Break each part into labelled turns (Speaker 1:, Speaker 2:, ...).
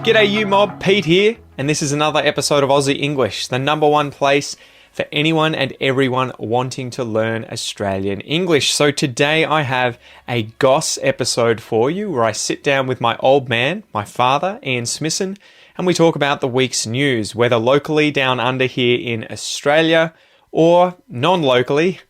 Speaker 1: G'day you mob, Pete here, and this is another episode of Aussie English, the number one place for anyone and everyone wanting to learn Australian English. So today I have a Goss episode for you where I sit down with my old man, my father, Ian Smisson, and we talk about the week's news, whether locally down under here in Australia or non-locally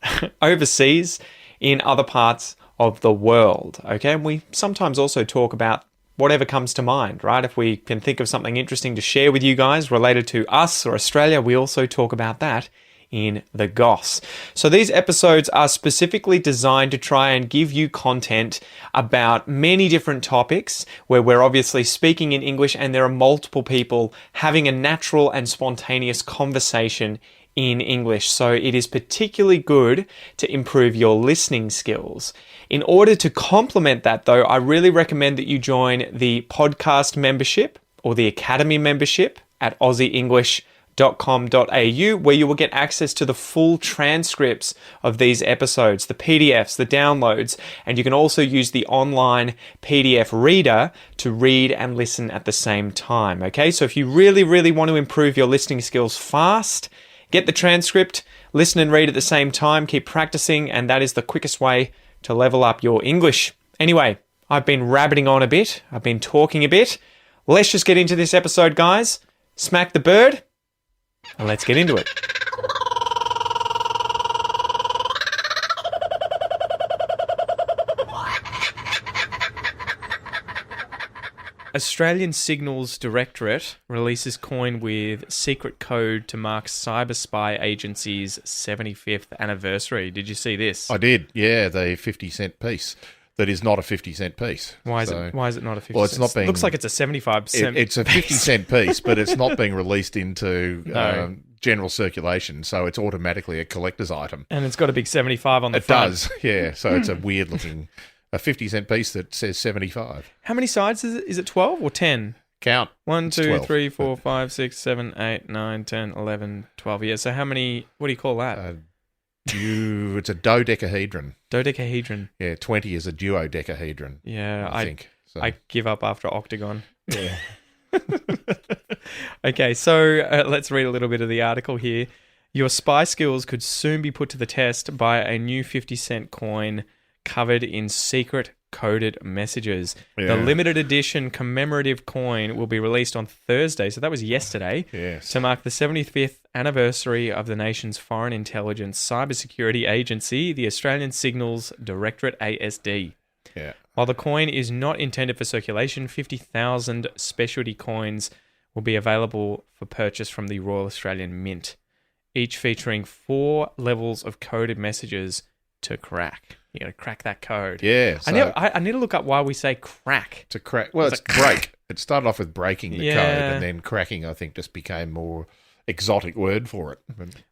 Speaker 1: overseas in other parts of the world. Okay, and we sometimes also talk about whatever comes to mind, right? If we can think of something interesting to share with you guys related to us or Australia, we also talk about that in the Goss. So these episodes are specifically designed to try and give you content about many different topics where we're obviously speaking in English and there are multiple people having a natural and spontaneous conversation in English. So it is particularly good to improve your listening skills. In order to complement that though, I really recommend that you join the podcast membership or the academy membership at aussieenglish.com.au, where you will get access to the full transcripts of these episodes, the PDFs, the downloads, and you can also use the online PDF reader to read and listen at the same time. Okay, so if you really want to improve your listening skills fast, get the transcript, listen and read at the same time, keep practicing, and that is the quickest way to level up your English. Anyway, I've been rabbiting on a bit. I've been talking a bit. Let's just get into this episode, guys. Smack the bird, and let's get into it. Australian Signals Directorate releases coin with secret code to mark Cyber Spy Agency's 75th anniversary. Did you see this?
Speaker 2: I did, yeah, the 50-cent piece. That is not a 50-cent piece.
Speaker 1: Why is it not a 50
Speaker 2: well,
Speaker 1: cent?
Speaker 2: It's not being,
Speaker 1: looks like it's a 75 cent
Speaker 2: It's a 50-cent piece, but it's not being released into general circulation, so it's automatically a collector's item.
Speaker 1: And it's got a big 75 on the front.
Speaker 2: It does, yeah. So it's a weird-looking... A 50-cent piece that says 75.
Speaker 1: How many sides is it? Is it 12 or 10?
Speaker 2: Count.
Speaker 1: 1,
Speaker 2: It's
Speaker 1: 2,
Speaker 2: 12.
Speaker 1: 3, 4, 5, 6, 7, 8, 9, 10, 11, 12. Yeah, so how many... What do you call that?
Speaker 2: It's a dodecahedron.
Speaker 1: Dodecahedron.
Speaker 2: Yeah, 20 is a duodecahedron.
Speaker 1: Yeah,
Speaker 2: I think. So.
Speaker 1: I give up after octagon.
Speaker 2: Yeah.
Speaker 1: Okay, so let's read a little bit of the article here. Your spy skills could soon be put to the test by a new 50-cent coin covered in secret coded messages. Yeah. The limited edition commemorative coin will be released on Thursday, so that was yesterday,
Speaker 2: yes,
Speaker 1: to mark the 75th anniversary of the nation's foreign intelligence cybersecurity agency, the Australian Signals Directorate, ASD.
Speaker 2: Yeah.
Speaker 1: While the coin is not intended for circulation, 50,000 specialty coins will be available for purchase from the Royal Australian Mint, each featuring 4 levels of coded messages to crack. You got to crack that code.
Speaker 2: Yeah.
Speaker 1: So I need to look up why we say crack.
Speaker 2: To crack. Well, it's break. It started off with breaking the code, and then cracking, I think, just became more exotic word for it.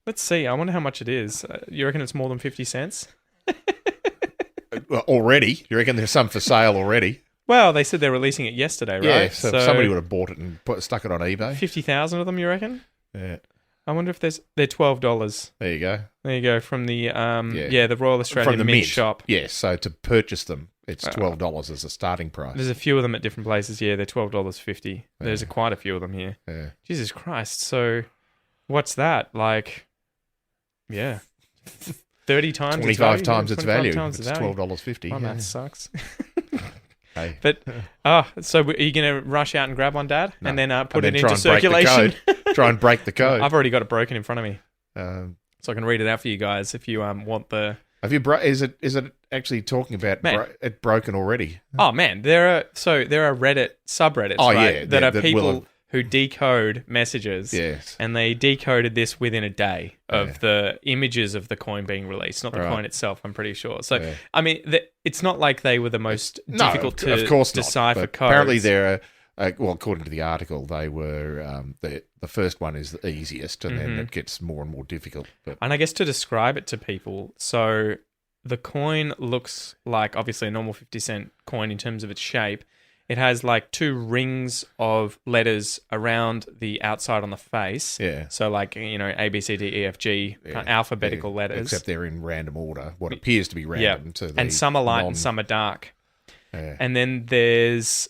Speaker 1: Let's see. I wonder how much it is. You reckon it's more than 50 cents?
Speaker 2: Well, already. You reckon there's some for sale already?
Speaker 1: Well, they said they're releasing it yesterday, right?
Speaker 2: Yeah, so somebody would have bought it and stuck it on eBay.
Speaker 1: 50,000 of them, you reckon?
Speaker 2: Yeah.
Speaker 1: I wonder if they're $12.
Speaker 2: There you go.
Speaker 1: There you go, from the the Royal Australian Mint shop.
Speaker 2: Yes, so to purchase them, it's $12 as a starting price.
Speaker 1: There's a few of them at different places. Yeah, they're $12.50. There's quite a few of them here.
Speaker 2: Yeah.
Speaker 1: Jesus Christ. So what's that? Like, 30 times
Speaker 2: 25 times its value.
Speaker 1: Times
Speaker 2: it's $12.50.
Speaker 1: My math sucks.
Speaker 2: Hey.
Speaker 1: But, so are you going to rush out and grab one, Dad? No. And then put it into circulation?
Speaker 2: Try and break the code.
Speaker 1: I've already got it broken in front of me. So I can read it out for you guys if you want the...
Speaker 2: Have you is it actually talking about it broken already?
Speaker 1: Oh, man. There are Reddit subreddits, that are people who decode messages.
Speaker 2: Yes.
Speaker 1: And they decoded this within a day of the images of the coin being released, not the coin itself, I'm pretty sure. So, I mean, it's not like they were the most difficult to decipher codes.
Speaker 2: Apparently there are, according to the article, they were, the first one is the easiest, and then it gets more and more difficult.
Speaker 1: And I guess to describe it to people, so the coin looks like, obviously, a normal 50-cent coin in terms of its shape. It has like 2 rings of letters around the outside on the face.
Speaker 2: Yeah.
Speaker 1: So like, A, B, C, D, E, F, G, alphabetical letters.
Speaker 2: Except they're in random order, what appears to be random.
Speaker 1: And some are light and some are dark.
Speaker 2: Yeah.
Speaker 1: And then there's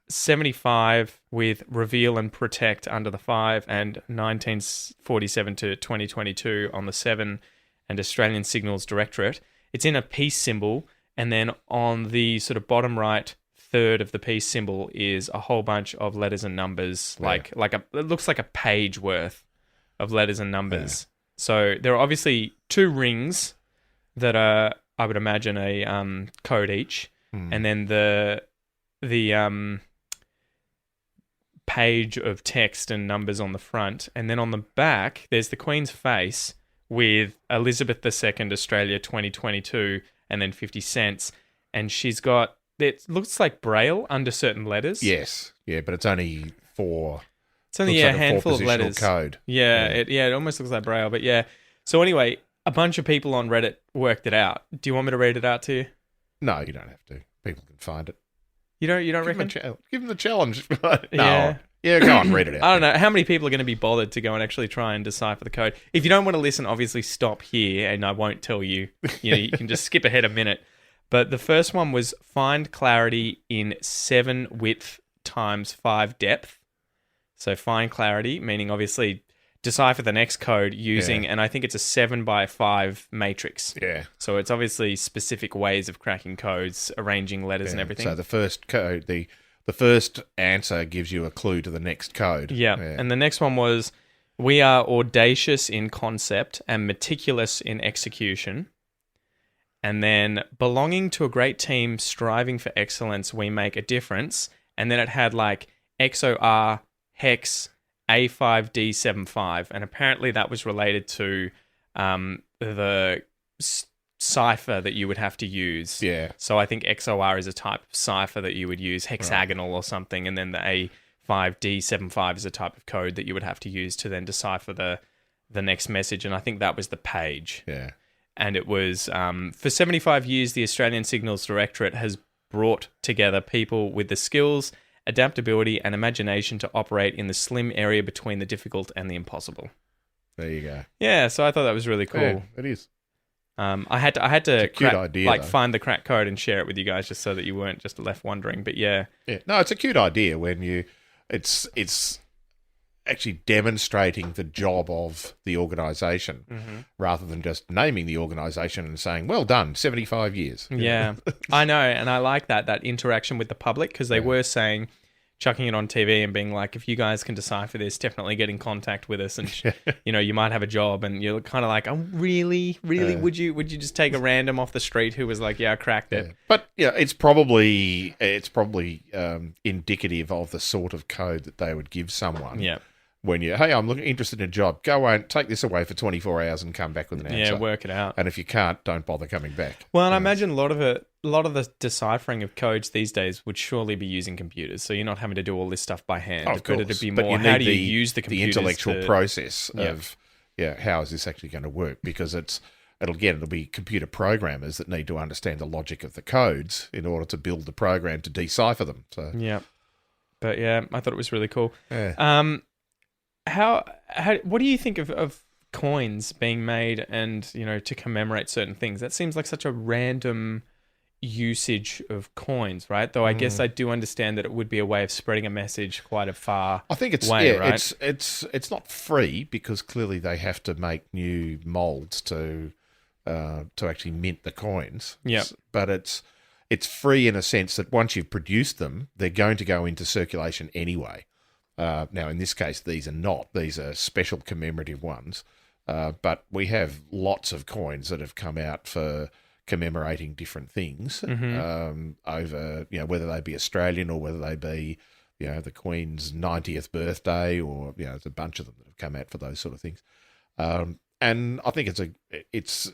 Speaker 1: 75 with reveal and protect under the 5, and 1947 to 2022 on the 7, and Australian Signals Directorate. It's in a peace symbol, and then on the sort of bottom right third of the peace symbol is a whole bunch of letters and numbers, it looks like a page worth of letters and numbers. Yeah. So there are obviously 2 rings that are, I would imagine, a code each, and then the page of text and numbers on the front, and then on the back there's the Queen's face with Elizabeth II, Australia 2022, and then 50 cents, and she's got, it looks like Braille under certain letters.
Speaker 2: Yes, yeah, but it's only for...
Speaker 1: It's only a handful of letters.
Speaker 2: Code.
Speaker 1: Yeah, it almost looks like Braille, but yeah. So anyway, a bunch of people on Reddit worked it out. Do you want me to read it out to you?
Speaker 2: No, you don't have to. People can find it.
Speaker 1: You don't reckon?
Speaker 2: Give them the challenge.
Speaker 1: No.
Speaker 2: Yeah, go on, read it out.
Speaker 1: I don't know. How many people are going to be bothered to go and actually try and decipher the code? If you don't want to listen, obviously stop here and I won't tell you. You can just skip ahead a minute. But the first one was find clarity in 7 width times 5 depth. So find clarity, meaning obviously decipher the next code using, and I think it's a 7x5 matrix.
Speaker 2: Yeah.
Speaker 1: So it's obviously specific ways of cracking codes, arranging letters and everything.
Speaker 2: So the first code, the first answer gives you a clue to the next code.
Speaker 1: Yeah. And the next one was, we are audacious in concept and meticulous in execution. And then belonging to a great team, striving for excellence, we make a difference. And then it had like XOR, hex, A5D75, and apparently that was related to the cipher that you would have to use.
Speaker 2: Yeah.
Speaker 1: So I think XOR is a type of cipher that you would use, hexagonal or something, and then the A5D75 is a type of code that you would have to use to then decipher the next message, and I think that was the page.
Speaker 2: Yeah.
Speaker 1: And it was, for 75 years, the Australian Signals Directorate has brought together people with the skills, adaptability and imagination to operate in the slim area between the difficult and the impossible.
Speaker 2: There you go.
Speaker 1: Yeah, so I thought that was really cool.
Speaker 2: Yeah, it is.
Speaker 1: I had to
Speaker 2: cute idea,
Speaker 1: find the crack code and share it with you guys just so that you weren't just left wondering. But yeah.
Speaker 2: No, it's a cute idea when it's actually demonstrating the job of the organisation rather than just naming the organisation and saying, well done, 75 years.
Speaker 1: Yeah, I know. And I like that interaction with the public, because they were saying, chucking it on TV and being like, if you guys can decipher this, definitely get in contact with us, and you might have a job. And you're kind of like, oh, really, would you just take a random off the street who was like, yeah, I cracked it?
Speaker 2: But yeah, it's probably indicative of the sort of code that they would give someone.
Speaker 1: Yeah.
Speaker 2: When I'm interested in a job, go and take this away for 24 hours and come back with an answer.
Speaker 1: Yeah, work it out.
Speaker 2: And if you can't, don't bother coming back.
Speaker 1: Well, and I imagine a lot of the deciphering of codes these days would surely be using computers. So you're not having to do all this stuff by hand.
Speaker 2: Of course.
Speaker 1: But it'd be more, how do you use the computers?
Speaker 2: The intellectual process of, how is this actually going to work? Because it'll be computer programmers that need to understand the logic of the codes in order to build the program to decipher them. So
Speaker 1: yeah. But yeah, I thought it was really cool.
Speaker 2: Yeah.
Speaker 1: What do you think of coins being made and, to commemorate certain things? That seems like such a random usage of coins, right? Though I guess I do understand that it would be a way of spreading a message quite a far
Speaker 2: I think it's
Speaker 1: way, right?
Speaker 2: It's not free, because clearly they have to make new molds to actually mint the coins.
Speaker 1: Yeah.
Speaker 2: But it's free in a sense that once you've produced them, they're going to go into circulation anyway. Now, in this case, these are not. These are special commemorative ones. But we have lots of coins that have come out for commemorating different things over, whether they be Australian or whether they be, the Queen's 90th birthday, or, there's a bunch of them that have come out for those sort of things. And I think it's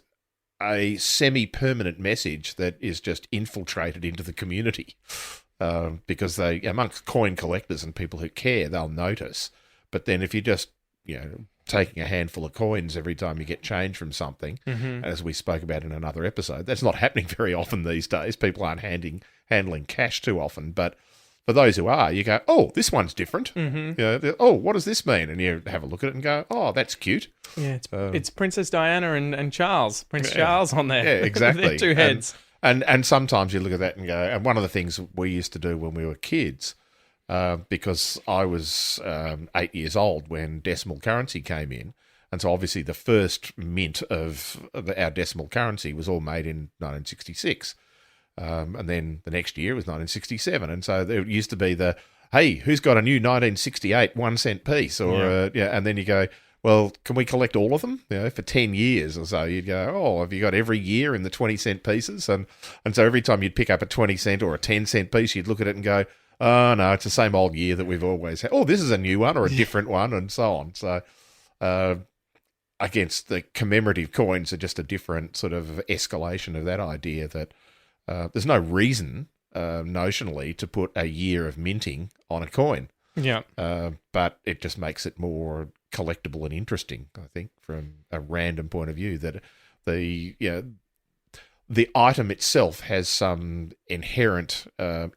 Speaker 2: a semi-permanent message that is just infiltrated into the community. Because amongst coin collectors and people who care, they'll notice. But then if you're just, taking a handful of coins every time you get change from something, as we spoke about in another episode, that's not happening very often these days. People aren't handling cash too often. But for those who are, you go, oh, this one's different. Oh, what does this mean? And you have a look at it and go, oh, that's cute.
Speaker 1: Yeah, it's Princess Diana and Prince Charles on there.
Speaker 2: Yeah, exactly.
Speaker 1: Their two heads.
Speaker 2: And sometimes you look at that and go, and one of the things we used to do when we were kids because I was 8 years old when decimal currency came in. And so obviously the first mint of our decimal currency was all made in 1966. And then the next year was 1967. And so there used to be hey, who's got a new 1968 1 cent piece? Or and then you go, well, can we collect all of them? For 10 years or so, you'd go, oh, have you got every year in the 20 cent pieces? And so every time you'd pick up a 20 cent or a 10 cent piece, you'd look at it and go, oh, no, it's the same old year that we've always had. Oh, this is a new one or a different one, and so on. So, against the commemorative coins are just a different sort of escalation of that idea that there's no reason notionally to put a year of minting on a coin.
Speaker 1: Yeah.
Speaker 2: But it just makes it more collectible and interesting, I think, from a random point of view, that the item itself has some inherent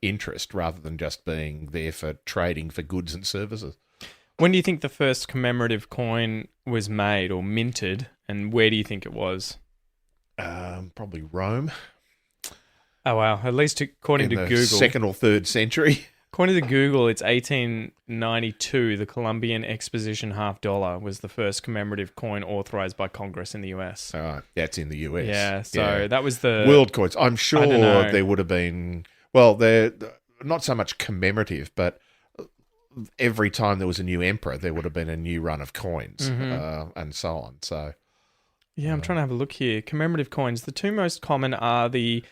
Speaker 2: interest rather than just being there for trading for goods and services.
Speaker 1: When do you think the first commemorative coin was made or minted, and where do you think it was?
Speaker 2: Probably Rome.
Speaker 1: Oh, wow. At least according to Google.
Speaker 2: 2nd or 3rd century.
Speaker 1: According to Google, it's 1892. The Columbian Exposition $50 was the first commemorative coin authorized by Congress in the US.
Speaker 2: All right, that's in the US.
Speaker 1: Yeah, so that was the...
Speaker 2: World coins. I'm sure
Speaker 1: I don't know.
Speaker 2: there would have been... Well, they're not so much commemorative, but every time there was a new emperor, there would have been a new run of coins, and so on. So,
Speaker 1: yeah, I'm trying to have a look here. Commemorative coins. The two most common are the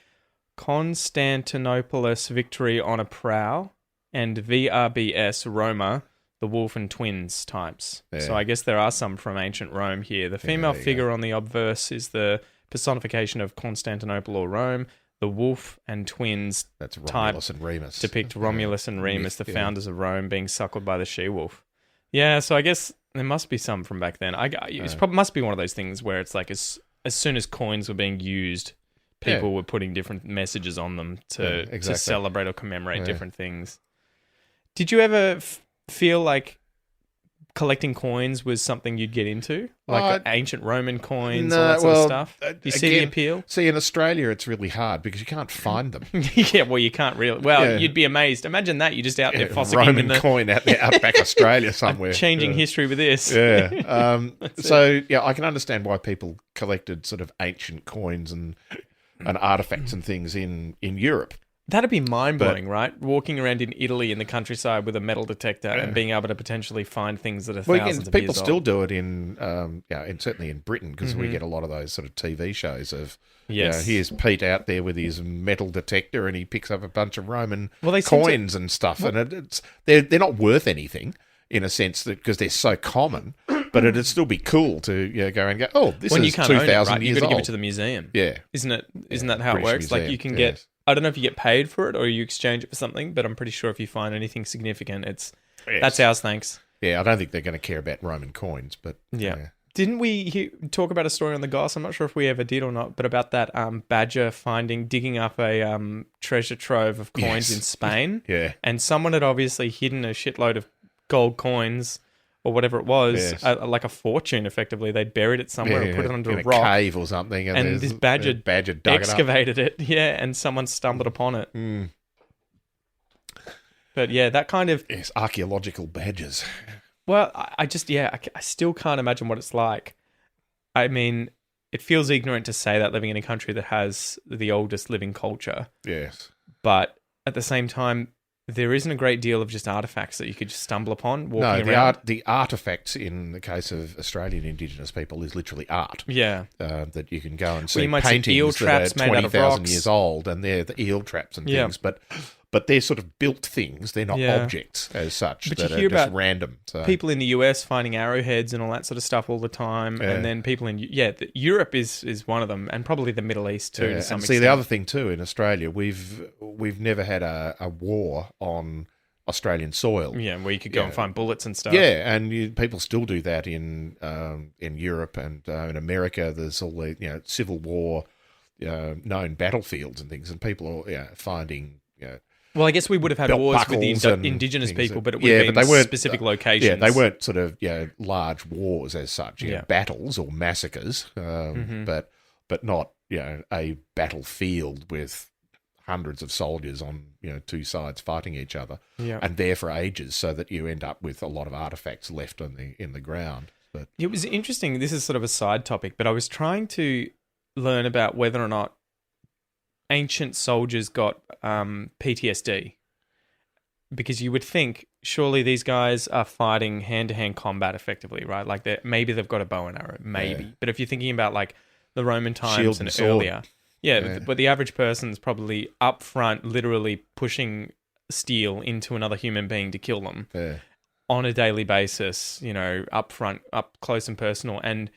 Speaker 1: Constantinopolis Victory on a Prow and VRBS Roma, the Wolf and Twins types.
Speaker 2: Yeah.
Speaker 1: So I guess there are some from ancient Rome here. The female figure on the obverse is the personification of Constantinople or Rome. The Wolf and Twins
Speaker 2: that's
Speaker 1: type
Speaker 2: Romulus and Remus.
Speaker 1: depict Romulus and Remus, the founders of Rome, being suckled by the she-wolf. Yeah, so I guess there must be some from back then. It must be one of those things where it's like as soon as coins were being used, people were putting different messages on them to celebrate or commemorate different things. Did you ever feel like collecting coins was something you'd get into? Like ancient Roman coins, all that sort of stuff? Do you see the appeal?
Speaker 2: See, in Australia, it's really hard because you can't find them.
Speaker 1: Yeah, well, you can't really. Well, you'd be amazed. Imagine that. You're just out there fossicking
Speaker 2: Roman coin out there, outback Australia somewhere.
Speaker 1: Changing history with this.
Speaker 2: Yeah. So, I can understand why people collected sort of ancient coins and artifacts and things in Europe.
Speaker 1: That'd be mind-blowing, right? Walking around in Italy in the countryside with a metal detector and being able to potentially find things that are thousands of years
Speaker 2: people
Speaker 1: old.
Speaker 2: still do it in certainly in Britain, because we get a lot of those sort of TV shows of, here's Pete out there with his metal detector and he picks up a bunch of Roman coins and stuff. And they're not worth anything in a sense that because they're so common, but it'd still be cool to go and go, oh, this is 2,000 years old.
Speaker 1: You've got to give it to the museum.
Speaker 2: Yeah.
Speaker 1: Isn't that how it works?
Speaker 2: Museum.
Speaker 1: Like you can get... I don't know if you get paid for it or you exchange it for something, but I'm pretty sure if you find anything significant, that's ours, thanks.
Speaker 2: Yeah, I don't think they're going to care about Roman coins, but...
Speaker 1: Yeah. Didn't we talk about a story on the Goss? I'm not sure if we ever did or not, but about that badger digging up a treasure trove of coins in Spain.
Speaker 2: Yeah.
Speaker 1: And someone had obviously hidden a shitload of gold coins or whatever it was, like a fortune, effectively. They'd buried it somewhere and put it under a rock.
Speaker 2: Cave or something. And
Speaker 1: this badger
Speaker 2: dug
Speaker 1: excavated it. Yeah, and someone stumbled upon it.
Speaker 2: Mm.
Speaker 1: But yeah, that kind of...
Speaker 2: Yes, archaeological badgers.
Speaker 1: Well, I still can't imagine what it's like. I mean, it feels ignorant to say that living in a country that has the oldest living culture.
Speaker 2: Yes.
Speaker 1: But at the same time, there isn't a great deal of just artifacts that you could just stumble upon walking around.
Speaker 2: The artifacts in the case of Australian Indigenous people is literally art.
Speaker 1: Yeah.
Speaker 2: That you can go and see
Speaker 1: you might see
Speaker 2: paintings
Speaker 1: eel traps
Speaker 2: that are
Speaker 1: made out of
Speaker 2: 20,000
Speaker 1: rocks.
Speaker 2: years old, and they're the eel traps and things, but they're sort of built things. They're not objects as such.
Speaker 1: But
Speaker 2: that
Speaker 1: you hear
Speaker 2: are just
Speaker 1: about
Speaker 2: random. So.
Speaker 1: people in the US finding arrowheads and all that sort of stuff all the time, and then people in Europe is one of them, and probably the Middle East too. To some extent.
Speaker 2: The other thing too in Australia, we've never had a war on Australian soil.
Speaker 1: Yeah, where you could go and find bullets and stuff.
Speaker 2: Yeah, and people still do that in Europe and in America. There's all the Civil War known battlefields and things, and people are finding.
Speaker 1: Well, I guess we would have had wars with the Indigenous people, but it would have been specific locations.
Speaker 2: Yeah, they weren't sort of large wars as such, battles or massacres, but not a battlefield with hundreds of soldiers on, two sides fighting each other,
Speaker 1: Yeah.
Speaker 2: and there for ages, so that you end up with a lot of artifacts left in the ground. But
Speaker 1: It was interesting. This is sort of a side topic, but I was trying to learn about whether or not ancient soldiers got PTSD. Because you would think, surely these guys are fighting hand-to-hand combat effectively, right? Like maybe they've got a bow and arrow, maybe.
Speaker 2: Yeah.
Speaker 1: But if you're thinking about like the Roman times
Speaker 2: Shield
Speaker 1: and
Speaker 2: and sword.
Speaker 1: earlier, but the average person's probably up front, literally pushing steel into another human being to kill them on a daily basis, up front, up close and personal, and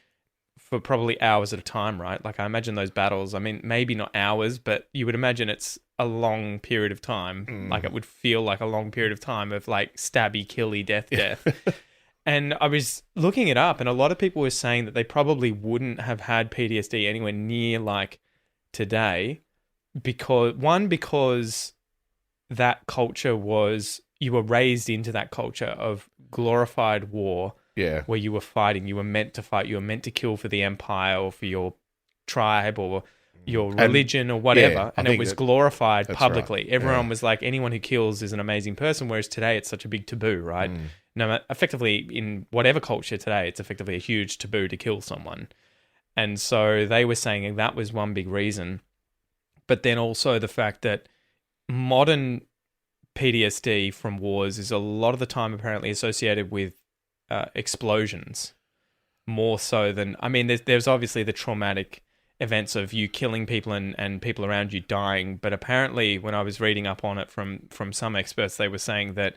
Speaker 1: for probably hours at a time, right? Like I imagine those battles, I mean, maybe not hours, but you would imagine it's a long period of time. Like it would feel like a long period of time of like stabby, killy, death. And I was looking it up, and a lot of people were saying that they probably wouldn't have had PTSD anywhere near like today because that culture you were raised into that culture of glorified war.
Speaker 2: Yeah.
Speaker 1: Where you were fighting, you were meant to fight, you were meant to kill for the empire or for your tribe or your religion or whatever, and it was glorified publicly. Right. Everyone was like, anyone who kills is an amazing person, whereas today it's such a big taboo, right? Effectively, in whatever culture today, it's effectively a huge taboo to kill someone. And so they were saying that was one big reason. But then also the fact that modern PTSD from wars is a lot of the time apparently associated with explosions, more so than, I mean, there's obviously the traumatic events of you killing people and people around you dying, but apparently when I was reading up on it from some experts, they were saying that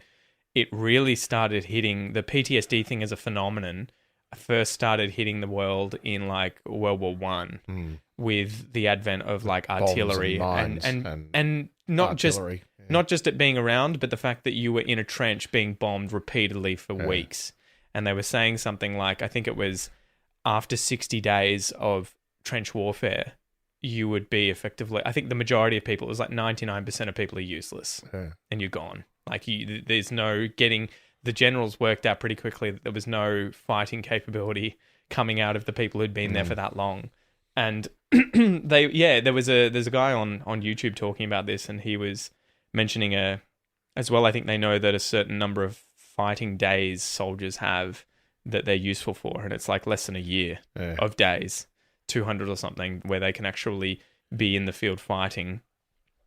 Speaker 1: it really started hitting, the PTSD thing as a phenomenon first started hitting the world in like World War One with the advent of like artillery and not
Speaker 2: artillery,
Speaker 1: just not just it being around, but the fact that you were in a trench being bombed repeatedly for weeks. And they were saying something like, I think it was after 60 days of trench warfare, you would be effectively, I think the majority of people, it was like 99% of people are useless and you're gone. Like there's no getting, the generals worked out pretty quickly that there was no fighting capability coming out of the people who'd been there for that long. And there's a guy on YouTube talking about this, and he was mentioning as well, I think they know that a certain number of fighting days soldiers have that they're useful for, and it's like less than a year of days, 200 or something, where they can actually be in the field fighting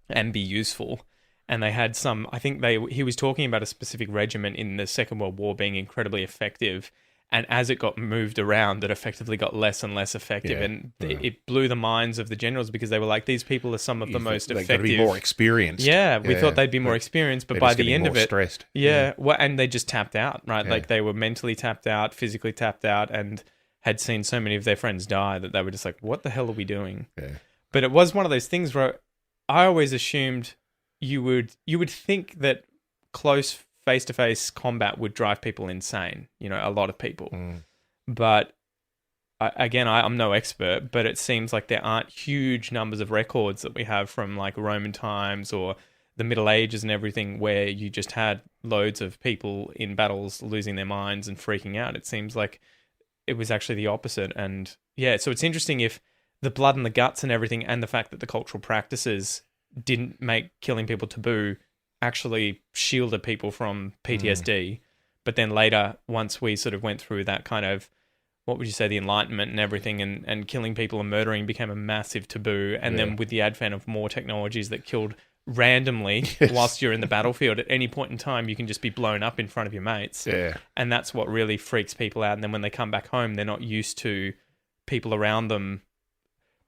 Speaker 1: and be useful. And they had some, I think he was talking about a specific regiment in the Second World War being incredibly effective, and as it got moved around, it effectively got less and less effective, and it blew the minds of the generals, because they were like, these people are some of the most effective. They've got to be
Speaker 2: more experienced.
Speaker 1: Yeah, we thought they'd be more experienced, but by the end of it,
Speaker 2: stressed.
Speaker 1: Well, and they just tapped out, right? Like they were mentally tapped out, physically tapped out, and had seen so many of their friends die that they were just like, what the hell are we doing? Yeah. But it was one of those things where I always assumed you would think that close face-to-face combat would drive people insane, a lot of people. But I'm no expert, but it seems like there aren't huge numbers of records that we have from like Roman times or the Middle Ages and everything, where you just had loads of people in battles losing their minds and freaking out. It seems like it was actually the opposite. And so it's interesting if the blood and the guts and everything, and the fact that the cultural practices didn't make killing people taboo, actually shielded people from PTSD. But then later, once we sort of went through that kind of, what would you say, the Enlightenment and everything, and killing people and murdering became a massive taboo. And then with the advent of more technologies that killed randomly whilst you're in the battlefield, at any point in time, you can just be blown up in front of your mates. Yeah. And that's what really freaks people out. And then when they come back home, they're not used to people around them,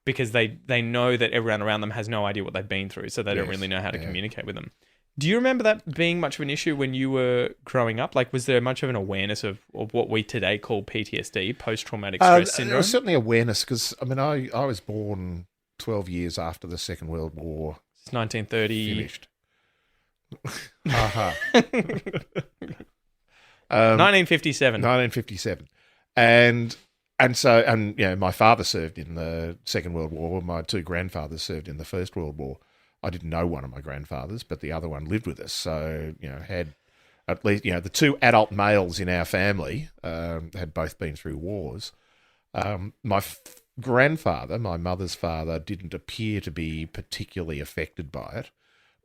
Speaker 1: because they know that everyone around them has no idea what they've been through, so they don't really know how to communicate with them. Do you remember that being much of an issue when you were growing up? Like, was there much of an awareness of what we today call PTSD, post-traumatic stress syndrome?
Speaker 2: There was certainly awareness, because, I mean, I was born 12 years after the Second World War.
Speaker 1: It's 1930.
Speaker 2: Finished.
Speaker 1: 1957.
Speaker 2: 1957. And so, my father served in the Second World War. My two grandfathers served in the First World War. I didn't know one of my grandfathers, but the other one lived with us. So, had at least, the two adult males in our family had both been through wars. My grandfather, my mother's father, didn't appear to be particularly affected by it.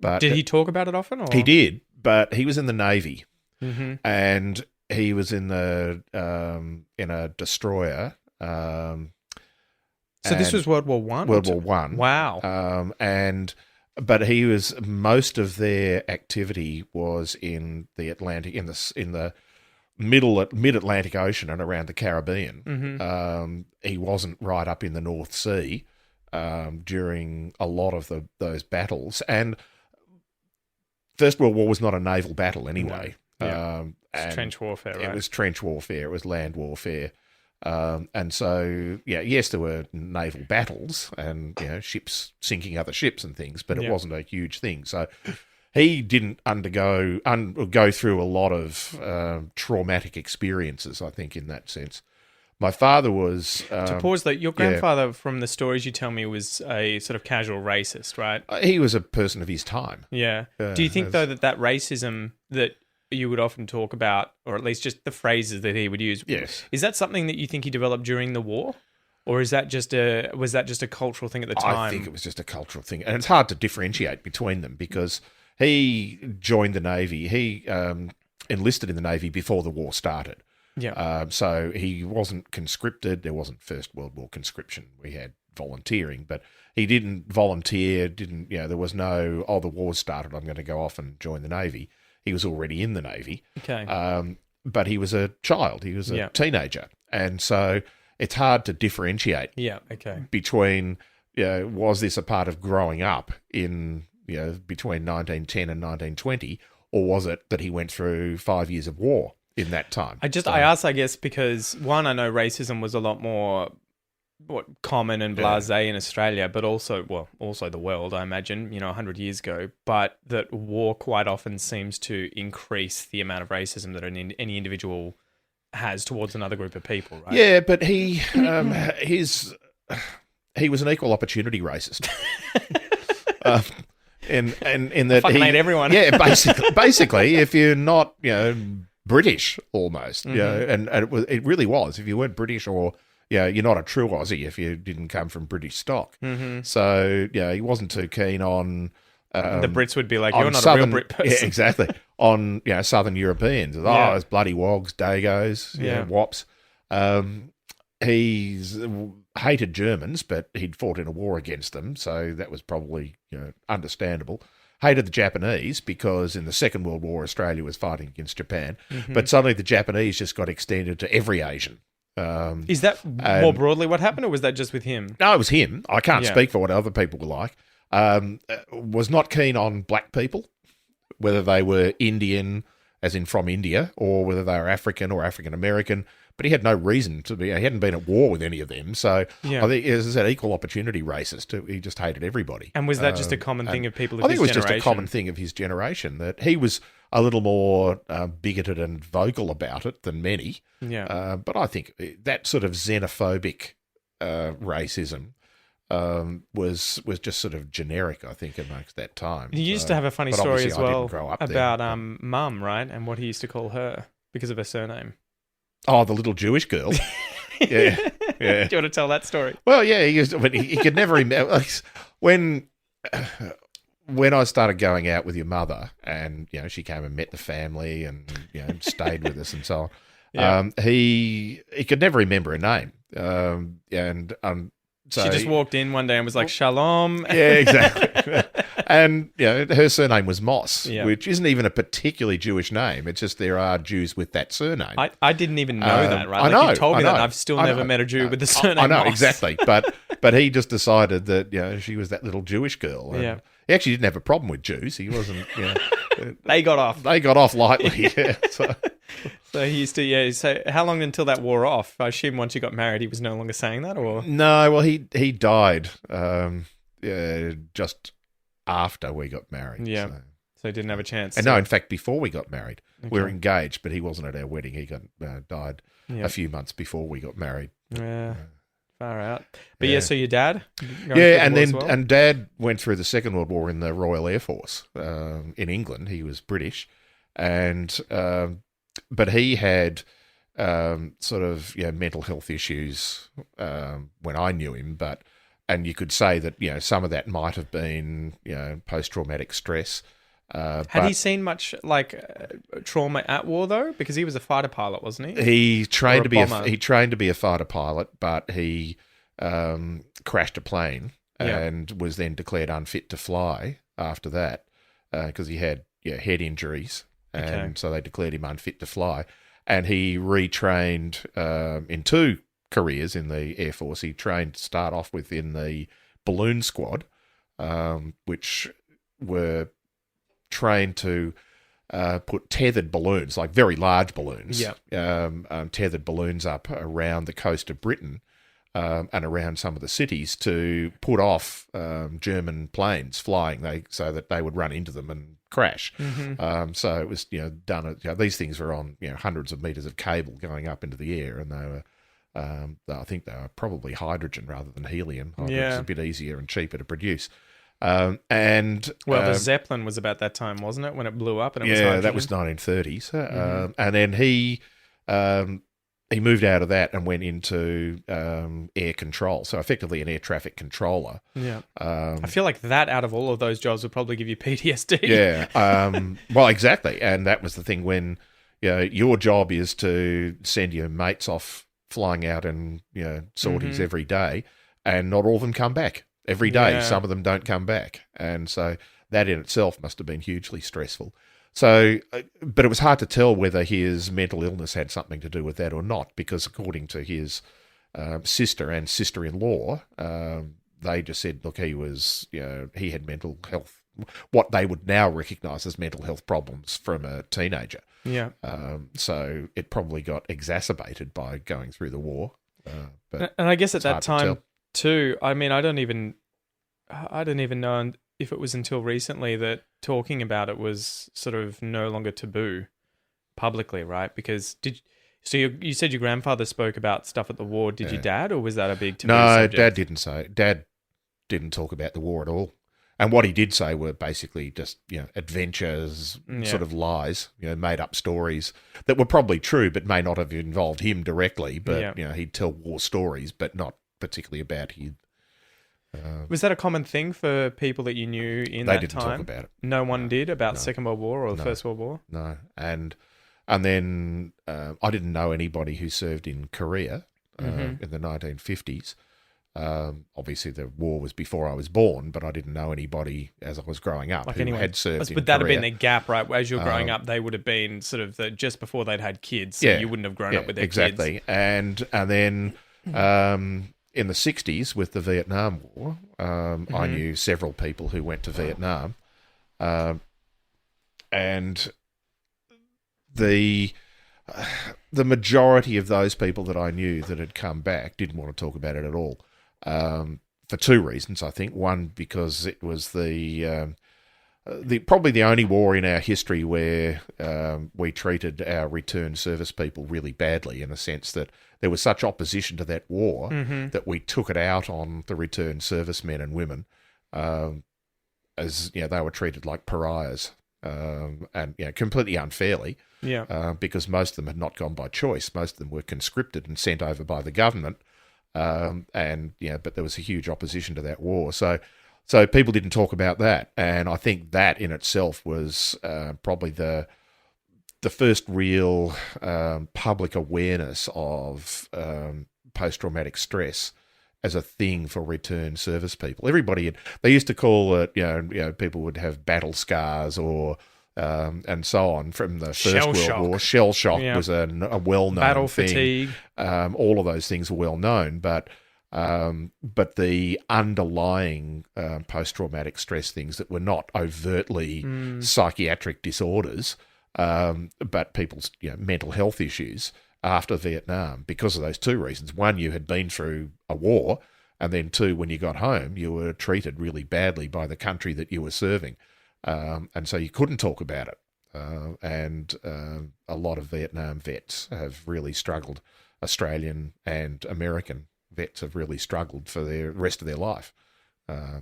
Speaker 2: But
Speaker 1: Did he talk about it often? Or?
Speaker 2: He did, but he was in the Navy,
Speaker 1: Mm-hmm.
Speaker 2: and he was in a destroyer.
Speaker 1: So this was World War One.
Speaker 2: World War One.
Speaker 1: Wow.
Speaker 2: But most of their activity was in the Atlantic, in the mid Atlantic Ocean and around the Caribbean.
Speaker 1: Mm-hmm.
Speaker 2: He wasn't right up in the North Sea during a lot of those battles. And First World War was not a naval battle anyway.
Speaker 1: No. Yeah.
Speaker 2: And
Speaker 1: trench warfare, right?
Speaker 2: It was trench warfare. It was land warfare. And so, yes, there were naval battles and ships sinking other ships and things, but it wasn't a huge thing. So he didn't go through a lot of traumatic experiences, I think, in that sense. My father was...
Speaker 1: to pause though, your grandfather, from the stories you tell me, was a sort of casual racist, right?
Speaker 2: He was a person of his time.
Speaker 1: Yeah. Do you think, though, that racism that you would often talk about, or at least just the phrases that he would use, is that something that you think he developed during the war? Or was that just a cultural thing at the time?
Speaker 2: I think it was just a cultural thing. And it's hard to differentiate between them because he joined the Navy. He enlisted in the Navy before the war started.
Speaker 1: Yeah.
Speaker 2: So he wasn't conscripted. There wasn't First World War conscription. We had volunteering, but he didn't volunteer. There was no, the war started, I'm going to go off and join the Navy. He was already in the Navy.
Speaker 1: Okay.
Speaker 2: But he was a child. He was a teenager. And so it's hard to differentiate between, was this a part of growing up in, between 1910 and 1920, or was it that he went through 5 years of war in that time?
Speaker 1: I asked, I guess, because one, I know racism was a lot more common and blasé in Australia, but also the world, I imagine, 100 years ago. But that war quite often seems to increase the amount of racism that any individual has towards another group of people, right?
Speaker 2: Yeah, but he was an equal opportunity racist. And in that
Speaker 1: he hate everyone.
Speaker 2: Yeah, basically, if you're not, British almost, and it really was. If you weren't British, or you're not a true Aussie if you didn't come from British stock.
Speaker 1: Mm-hmm.
Speaker 2: So he wasn't too keen on.
Speaker 1: The Brits would be like, you're not
Speaker 2: Southern,
Speaker 1: a real Brit person.
Speaker 2: Yeah, exactly. On Southern Europeans, those bloody wogs, Dagos, wops. He's hated Germans, but he'd fought in a war against them, so that was probably understandable. Hated the Japanese because in the Second World War, Australia was fighting against Japan, but suddenly the Japanese just got extended to every Asian.
Speaker 1: Is that more broadly what happened, or was that just with him?
Speaker 2: No, it was him. I can't speak for what other people were like. Was not keen on black people, whether they were Indian, as in from India, or whether they were African or African American. But he had no reason to be. He hadn't been at war with any of them. So I think, as I said, equal opportunity racist. He just hated everybody.
Speaker 1: And was that just a common thing of people of
Speaker 2: his
Speaker 1: generation? I think
Speaker 2: it was just a common thing of his generation, that he was a little more bigoted and vocal about it than many.
Speaker 1: Yeah.
Speaker 2: But I think that sort of xenophobic racism was just sort of generic, I think, amongst that time.
Speaker 1: He used to have a funny story as well about
Speaker 2: there.
Speaker 1: Mum, right? And what he used to call her because of her surname.
Speaker 2: Oh, the little Jewish girl. Yeah.
Speaker 1: Do you want to tell that story?
Speaker 2: Well, yeah, he could never remember. When I started going out with your mother, and she came and met the family, and stayed with us and so on. He could never remember her name, so
Speaker 1: she just walked in one day and was like, "Shalom."
Speaker 2: Yeah, exactly. And her surname was Moss, which isn't even a particularly Jewish name. It's just there are Jews with that surname.
Speaker 1: I didn't even know that, right?
Speaker 2: I know.
Speaker 1: You told me that, and I've still never met a Jew with the surname
Speaker 2: I know,
Speaker 1: Moss.
Speaker 2: exactly. But he just decided that she was that little Jewish girl. And he actually didn't have a problem with Jews. He wasn't.
Speaker 1: They got off.
Speaker 2: They got off lightly. Yeah.
Speaker 1: So he used to, So how long until that wore off? I assume once you got married, he was no longer saying that, or
Speaker 2: no? Well, he died just after we got married.
Speaker 1: Yeah. So he didn't have a chance.
Speaker 2: And no, in fact, before we got married, we were engaged, but he wasn't at our wedding. He died a few months before we got married.
Speaker 1: Yeah. Far out. But so your dad?
Speaker 2: And Dad went through the Second World War in the Royal Air Force in England. He was British, and but he had sort of mental health issues when I knew him, and you could say that some of that might have been post-traumatic stress.
Speaker 1: Had he seen much trauma at war though? Because he was a fighter pilot, wasn't he?
Speaker 2: He trained to be a fighter pilot, but he crashed a plane and was then declared unfit to fly after that because he had head injuries, and so they declared him unfit to fly. And he retrained in 2 careers in the Air Force. He trained to start off with in the balloon squad, which were trained to put tethered balloons, like very large balloons, tethered balloons up around the coast of Britain and around some of the cities to put off German planes flying, so that they would run into them and crash. So it was done. These things were on hundreds of meters of cable going up into the air, and they were. I think they were probably hydrogen rather than helium. Hydrogen's a bit easier and cheaper to produce.
Speaker 1: The Zeppelin was about that time, wasn't it, when it blew up? And it was hydrogen?
Speaker 2: That was 1930s. And then he moved out of that and went into air control, so effectively an air traffic controller.
Speaker 1: I feel like that out of all of those jobs would probably give you PTSD.
Speaker 2: Well, exactly, and that was the thing when your job is to send your mates off flying out in sorties every day, and not all of them come back. Every day, some of them don't come back. And so that in itself must have been hugely stressful. So, but it was hard to tell whether his mental illness had something to do with that or not, because according to his sister and sister-in-law, they just said, look, he had mental health, what they would now recognise as mental health problems from a teenager. So it probably got exacerbated by going through the war. But
Speaker 1: and I guess at that time too, I mean, I don't even know if it was until recently that talking about it was sort of no longer taboo publicly, right? Because you said your grandfather spoke about stuff at the war. Did your dad, or was that a big taboo subject?
Speaker 2: Dad didn't say. Dad didn't talk about the war at all. And what he did say were basically just adventures, sort of lies, made up stories that were probably true but may not have involved him directly. But he'd tell war stories, but not particularly about him.
Speaker 1: Was that a common thing for people that you knew in that time? They didn't talk about it. No one did about the Second World War or the First World War?
Speaker 2: No. And then I didn't know anybody who served in Korea in the 1950s. Obviously, the war was before I was born, but I didn't know anybody as I was growing up who had served in Korea.
Speaker 1: But that had been the gap, right? As you were growing up, they would have been sort of just before they'd had kids, so you wouldn't have grown up with their kids.
Speaker 2: Exactly. And then in the 60s with the Vietnam War, I knew several people who went to Vietnam, and the majority of those people that I knew that had come back didn't want to talk about it at all, for 2 reasons, I think. One, because it was probably the only war in our history where we treated our returned service people really badly, in the sense that there was such opposition to that war that we took it out on the returned servicemen and women, as they were treated like pariahs, and completely unfairly. Because most of them had not gone by choice. Most of them were conscripted and sent over by the government, but there was a huge opposition to that war. So people didn't talk about that, and I think that in itself was probably the first real public awareness of post-traumatic stress as a thing for returned service people. They used to call it, people would have battle scars or and so on from the First World War. Shell shock was a well-known
Speaker 1: battle
Speaker 2: thing.
Speaker 1: Fatigue.
Speaker 2: All of those things were well known, but the underlying post-traumatic stress things that were not overtly psychiatric disorders, but people's mental health issues after Vietnam, because of those 2 reasons. One, you had been through a war, and then 2, when you got home, you were treated really badly by the country that you were serving. And so you couldn't talk about it. And a lot of Vietnam vets have really struggled. Australian and American vets have really struggled for the rest of their life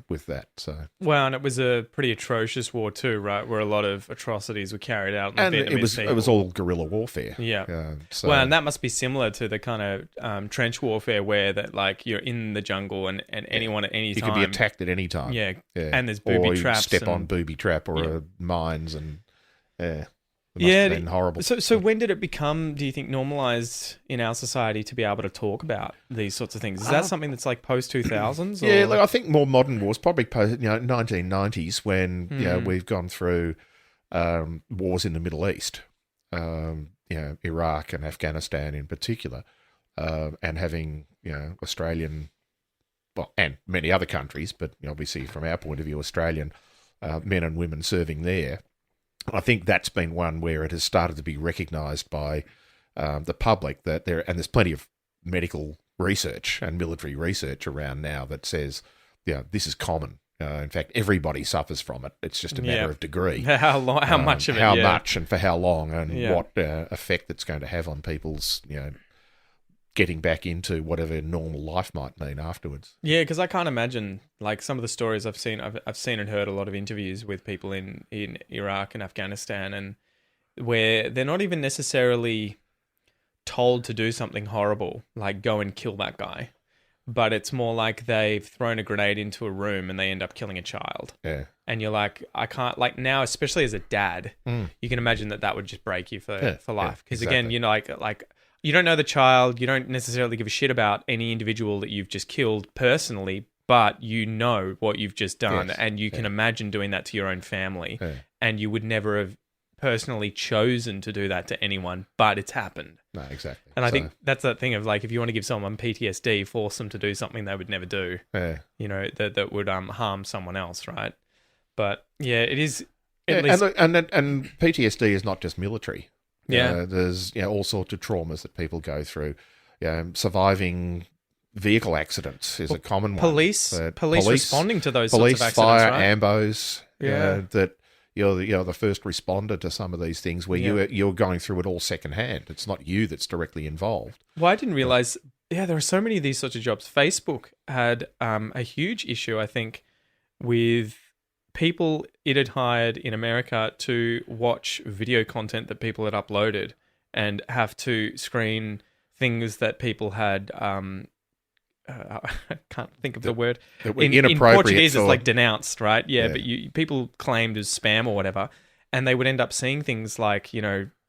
Speaker 2: with that. So,
Speaker 1: Well, and it was a pretty atrocious war too, right? Where a lot of atrocities were carried out. On the
Speaker 2: and
Speaker 1: Vietnamese
Speaker 2: it was all guerrilla warfare.
Speaker 1: Yeah.
Speaker 2: So,
Speaker 1: Well, and that must be similar to the kind of trench warfare where that like you're in the jungle and anyone at any
Speaker 2: you
Speaker 1: time
Speaker 2: could be attacked at any time.
Speaker 1: Yeah.
Speaker 2: Yeah.
Speaker 1: And there's booby
Speaker 2: or you
Speaker 1: traps.
Speaker 2: step
Speaker 1: and,
Speaker 2: on booby trap or mines and it must
Speaker 1: Yeah,
Speaker 2: have been horrible.
Speaker 1: So when did it become, do you think, normalized in our society to be able to talk about these sorts of things? Is that something that's like post 2000s?
Speaker 2: Yeah, like, I think more modern wars, probably post 1990s when we've gone through wars in the Middle East, Iraq and Afghanistan in particular, and having Australian, well, and many other countries, but obviously from our point of view, Australian men and women serving there. I think that's been one where it has started to be recognised by the public that there's plenty of medical research and military research around now that says, this is common. In fact, everybody suffers from it. It's just a matter of degree.
Speaker 1: How much of it?
Speaker 2: How much and for how long, and what effect it's going to have on people's, getting back into whatever normal life might mean afterwards.
Speaker 1: Yeah, because I can't imagine, like, some of the stories I've seen and heard a lot of interviews with people in Iraq and Afghanistan, and where they're not even necessarily told to do something horrible, like go and kill that guy, but it's more like they've thrown a grenade into a room and they end up killing a child.
Speaker 2: Yeah.
Speaker 1: And you're like, I can't, like, now, especially as a dad, you can imagine that would just break you for life. Because again, like you don't know the child, you don't necessarily give a shit about any individual that you've just killed personally, but you know what you've just done, and you can imagine doing that to your own family, and you would never have personally chosen to do that to anyone, but it's happened.
Speaker 2: No, exactly.
Speaker 1: And I think that's that thing of, like, if you want to give someone PTSD, force them to do something they would never do, that would harm someone else, right? But yeah, it is. At least...
Speaker 2: and PTSD is not just military.
Speaker 1: Yeah,
Speaker 2: there's all sorts of traumas that people go through. Surviving vehicle accidents is a common one.
Speaker 1: Police responding to those sorts of accidents,
Speaker 2: fire,
Speaker 1: right?
Speaker 2: ambos. That you're the first responder to some of these things where you're going through it all secondhand. It's not you that's directly involved.
Speaker 1: Well, I didn't realize. Yeah, there are so many of these sorts of jobs. Facebook had a huge issue, I think, with people it had hired in America to watch video content that people had uploaded and have to screen things that people had I can't think of the word. In Portuguese, it's like denounced, right? Yeah, but people claimed as spam or whatever, and they would end up seeing things like,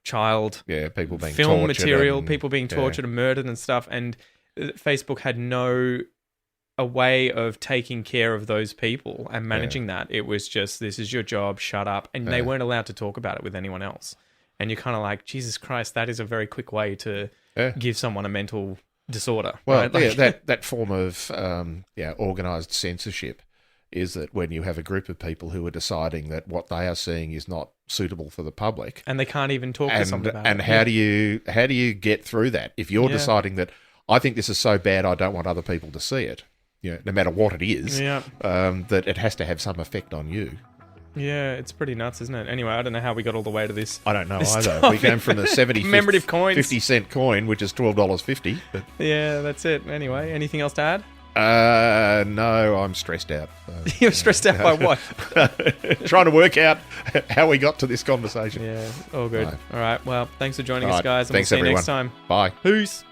Speaker 1: child
Speaker 2: people being
Speaker 1: film
Speaker 2: tortured
Speaker 1: material, people being tortured and murdered and stuff, and Facebook had a way of taking care of those people and managing that. It was just, this is your job, shut up. And they weren't allowed to talk about it with anyone else. And you're kind of like, Jesus Christ, that is a very quick way to give someone a mental disorder.
Speaker 2: Well,
Speaker 1: right?
Speaker 2: that form of organised censorship is that when you have a group of people who are deciding that what they are seeing is not suitable for the public.
Speaker 1: And they can't even talk to someone about it.
Speaker 2: And how do you get through that? If you're deciding that, I think this is so bad, I don't want other people to see it, no matter what it is, that it has to have some effect on you.
Speaker 1: Yeah, it's pretty nuts, isn't it? Anyway, I don't know how we got all the way to this.
Speaker 2: I don't know either.
Speaker 1: Topic.
Speaker 2: We came from the 70
Speaker 1: commemorative coins,
Speaker 2: 50-cent coin, which is $12.50. But...
Speaker 1: yeah, that's it. Anyway, anything else to add?
Speaker 2: No, I'm stressed out.
Speaker 1: You're stressed out by what?
Speaker 2: Trying to work out how we got to this conversation.
Speaker 1: Yeah, all good.
Speaker 2: Right.
Speaker 1: All right, well, thanks for joining us, guys, and
Speaker 2: thanks,
Speaker 1: we'll see
Speaker 2: everyone.
Speaker 1: you next time.
Speaker 2: Bye.
Speaker 1: Peace.